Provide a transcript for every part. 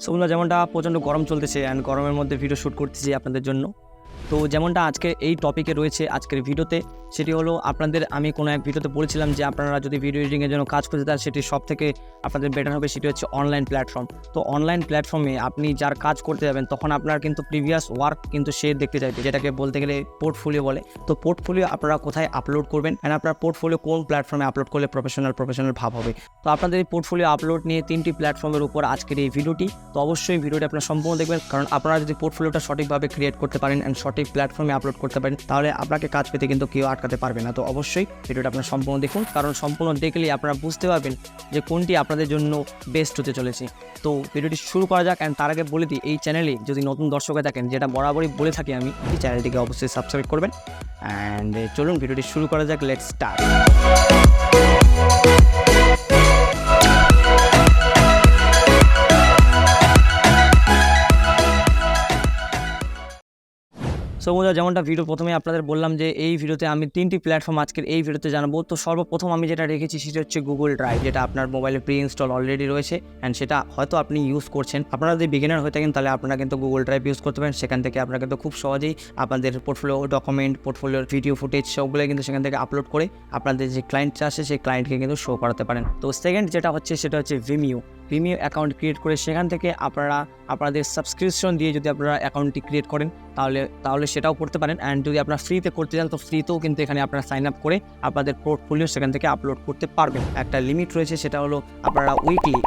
So বন্ধুরা, যেমনটা প্রচণ্ড গরম চলতেছে অ্যান্ড গরমের মধ্যে ভিডিও শ্যুট করতেছি আপনাদের জন্য। তো যেমনটা আজকে এই টপিকে রয়েছে আজকের ভিডিওতে, সেটি হলো আপনাদের আমি কোনো এক ভিডিওতে বলেছিলাম যে আপনারা যদি ভিডিও এডিটিংয়ের জন্য কাজ করতে চান সেটি সব থেকে আপনাদের বেটার হবে, সেটি হচ্ছে অনলাইন প্ল্যাটফর্ম। তো অনলাইন প্ল্যাটফর্মে আপনি যার কাজ করতে যাবেন তখন আপনার কিন্তু প্রিভিয়াস ওয়ার্ক কিন্তু সে দেখতে চাইবে, যেটাকে বলতে গেলে পোর্টফোলিও বলে। তো পোর্টফোলিও আপনারা কোথায় আপলোড করবেন অ্যান্ড আপনার পোর্টফোলিও কোন প্ল্যাটফর্মে আপলোড করলে প্রফেশনাল ভাব হবে। তো আপনাদের এই পোর্টফোলিও আপলোড নিয়ে 3টি প্ল্যাটফর্মের উপর আজকের এই ভিডিওটি। তো অবশ্যই ভিডিওটি আপনারা সম্পূর্ণ দেখবেন, কারণ আপনারা যদি পোর্টফোলিওটা সঠিকভাবে ক্রিয়েট করতে পারেন অ্যান্ড সঠিক প্ল্যাটফর্মে আপলোড করতে পারেন তাহলে আপনাকে কাজ পেতে কিন্তু কেউ আটকাতে পারবে না। তো অবশ্যই ভিডিওটা আপনারা সম্পূর্ণ দেখুন, কারণ সম্পূর্ণ দেখলেই আপনারা বুঝতে পারবেন যে কোনটি আপনাদের জন্য বেস্ট হতে চলেছে। তো ভিডিওটি শুরু করা যাক। অ্যান্ড তার আগে বলে দিই, এই চ্যানেলে যদি নতুন দর্শক হয়ে থাকেন, যেটা বরাবরই বলে থাকি আমি, এই চ্যানেলটিকে অবশ্যই সাবস্ক্রাইব করবেন। অ্যান্ড চলুন ভিডিওটি শুরু করা যাক, লেটস স্টার্ট। সো বন্ধুরা, যেমনটা ভিডিও প্রথমে আপনাদের বললাম যে এই ভিডিওতে আমি 3টি প্ল্যাটফর্ম আজকের এই ভিডিওতে জানাবো। তো সর্বপ্রথম আমি যেটা রেখেছি সেটা হচ্ছে গুগল ড্রাইভ, যেটা আপনার মোবাইলে প্রি ইনস্টল অলরেডি রয়েছে অ্যান্ড সেটা হয়তো আপনি ইউজ করছেন। আপনারা যদি বিগিনার হয়ে থাকেন তাহলে আপনারা কিন্তু গুগল ড্রাইভ ইউজ করতে পারেন। সেখান থেকে আপনারা কিন্তু খুব সহজেই আপনাদের পোর্টফোলিও ডকুমেন্ট, পোর্টফোলিওর ভিডিও ফুটেজ সবগুলো কিন্তু সেখান থেকে আপলোড করে আপনাদের যে ক্লায়েন্ট আসে সেই ক্লায়েন্টকে কিন্তু শো করাতে পারেন। তো সেকেন্ড যেটা হচ্ছে সেটা হচ্ছে ভিমিও অ্যাকাউন্ট ক্রিয়েট করে সেখান থেকে আপনারা আপনাদের সাবস্ক্রিপশন দিয়ে যদি আপনারা অ্যাকাউন্টটি ক্রিয়েট করেন তাহলে সেটাও করতে পারেন। অ্যান্ড যদি আপনারা ফ্রিতে করতে চান তো ফ্রিতেও কিন্তু এখানে আপনারা সাইন আপ করে আপনাদের পোর্টফোলিও সেখান থেকে আপলোড করতে পারবেন। একটা লিমিট রয়েছে, সেটা হলো আপনারা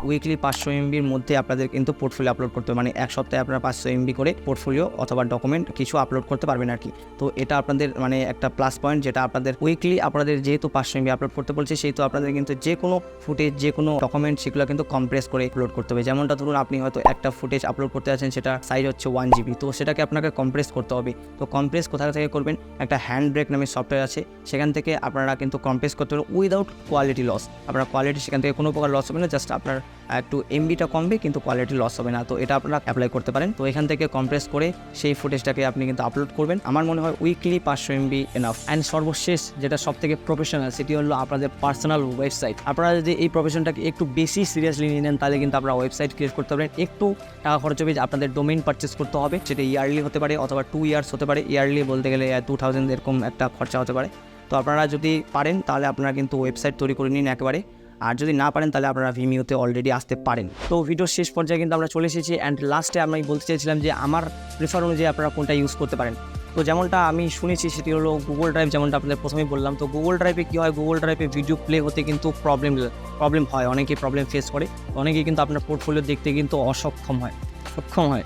উইকলি 500 MBর মধ্যে আপনাদের কিন্তু পোর্টফোলিও আপলোড করতে হবে, মানে এক সপ্তাহে আপনারা 500 MB করে পোর্টফোলিও অথবা ডকুমেন্ট কিছু আপলোড করতে পারবেন আর কি। তো এটা আপনাদের মানে একটা প্লাস পয়েন্ট, যেটা আপনাদের উইকলি আপনাদের যেহেতু 500 MB আপলোড করতে বলছে, সেহেতু আপনাদের কিন্তু যে কোনো ফুটেজ, যে কোনো ডকুমেন্ট সেগুলো কিন্তু কম্প্রেস করে আপলোড করতে হবে। যেমনটা ধরুন আপনি হয়তো একটা ফুটেজ আপলোড করতে যাচ্ছেন, সেটা সাইজ হচ্ছে 1 GB, তো সেটাকে আপনাকে কম্প্রেস করতে হবে। তো কম্প্রেস কোথা থেকে করবেন, একটা হ্যান্ড ব্রেক নামে সফটওয়্যার আছে, সেখান থেকে আপনারা কিন্তু কম্প্রেস করতে পারবেন উইদাউট কোয়ালিটি লস। আপনার কোয়ালিটি সেখান থেকে কোনো প্রকার লস হবে না, জাস্ট আপনার একটু এমবিটা কমবে কিন্তু কোয়ালিটি লস হবে না। তো এটা আপনারা অ্যাপ্লাই করতে পারেন। তো এখান থেকে কম্প্রেস করে সেই ফুটেজটাকে আপনি কিন্তু আপলোড করবেন। আমার মনে হয় উইকলি 500 MB এনাফ। অ্যান্ড সর্বশেষ যেটা সব থেকে প্রফেশনাল, সেটি হলো আপনাদের পার্সোনাল ওয়েবসাইট। আপনারা যদি এই প্রফেশনটাকে একটু বেশি সিরিয়াসলি নিয়ে নেন তাহলে কিন্তু আপনারা ওয়েবসাইট ক্রিয়েট করতে পারেন। একটু টাকা খরচ হবে, আপনাদের ডোমেইন পারচেস করতে হবে, সেটা ইয়ারলি হতে পারে অথবা 2 ইয়ার্স হতে পারে। ইয়ারলি বলতে গেলে 2000 এরকম একটা খরচা হতে পারে। তো আপনারা যদি পারেন তাহলে আপনারা কিন্তু ওয়েবসাইট তৈরি করে নিন একেবারে, আর যদি না পারেন তাহলে আপনারা ভিমিওতে অলরেডি আসতে পারেন। তো ভিডিওর শেষ পর্যায়ে কিন্তু আমরা চলে এসেছি। অ্যান্ড লাস্টে আমি বলতে চাইছিলাম যে আমার প্রেফার অনুযায়ী আপনারা কোনটা ইউজ করতে পারেন। তো যেমনটা আমি শুনেছি সেটি হলো গুগল ড্রাইভ, যেমনটা আপনাদের প্রথমেই বললাম। তো গুগল ড্রাইভে কী হয়, গুগল ড্রাইভে ভিডিও প্লে হতে কিন্তু প্রবলেম হয়, অনেকেই প্রবলেম ফেস করে, অনেকেই কিন্তু আপনার পোর্টফোলিও দেখতে কিন্তু সক্ষম হয়,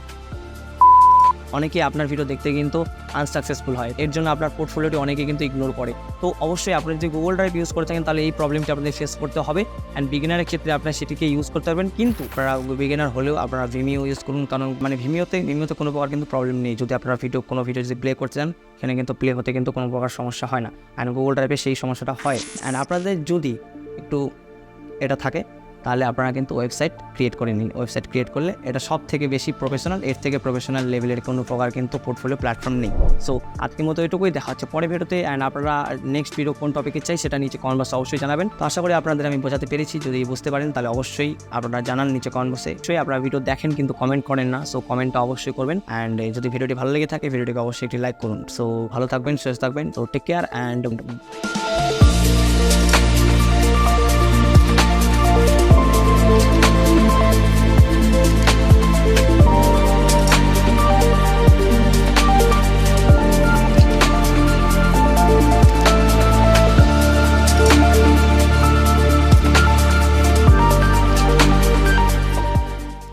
অনেকেই আপনার ভিডিও দেখতে কিন্তু আনসাকসেসফুল হয়। এর জন্য আপনার পোর্টফোলিওটি অনেকে কিন্তু ইগনোর করে। তো অবশ্যই আপনি যদি গুগল ড্রাইভ ইউজ করে থাকেন তাহলে এই প্রবলেমটি আপনাদের ফেস করতে হবে। অ্যান্ড বিগিনারের ক্ষেত্রে আপনার সেটিকে ইউজ করতে পারবেন, কিন্তু আপনারা বিগিনার হলেও আপনারা ভিমিও ইউজ করুন, কারণ মানে ভিমিওতে কোনো প্রকার কিন্তু প্রবলেম নেই। যদি আপনারা কোনো ভিডিও যদি প্লে করতে চান সেখানে কিন্তু প্লে হতে কিন্তু কোনো প্রকার সমস্যা হয় না। অ্যান্ড গুগল ড্রাইভে সেই সমস্যাটা হয়। অ্যান্ড আপনাদের যদি একটু এটা থাকে তাহলে আপনারা কিন্তু ওয়েবসাইট ক্রিয়েট করে নিন। ওয়েবসাইট ক্রিয়েট করলে এটা সব থেকে বেশি প্রফেশনাল, এর থেকে প্রফেশনাল লেভেলের কোনো প্রকার কিন্তু পোর্টফোলিও প্ল্যাটফর্ম নেই। সো আজকের মতো এটুকুই, দেখা হচ্ছে পরে ভিডিওতে। অ্যান্ড আপনারা নেক্সট ভিডিও কোন টপিকে চাই সেটা নিচে কমেন্ট বক্সে অবশ্যই জানাবেন। তো আশা করি আপনাদের আমি বোঝাতে পেরেছি। যদি বুঝতে পারেন তাহলে অবশ্যই আপনারা জানান নিচে কমেন্ট বক্সে। অবশ্যই আপনারা ভিডিও দেখেন কিন্তু কমেন্ট করেন না, সো কমেন্টটা অবশ্যই করবেন। অ্যান্ড যদি ভিডিওটি ভালো লেগে থাকে ভিডিওটিকে অবশ্যই একটি লাইক করুন। সো ভালো থাকবেন, সুস্থ থাকবেন। তো টেক কেয়ার অ্যান্ড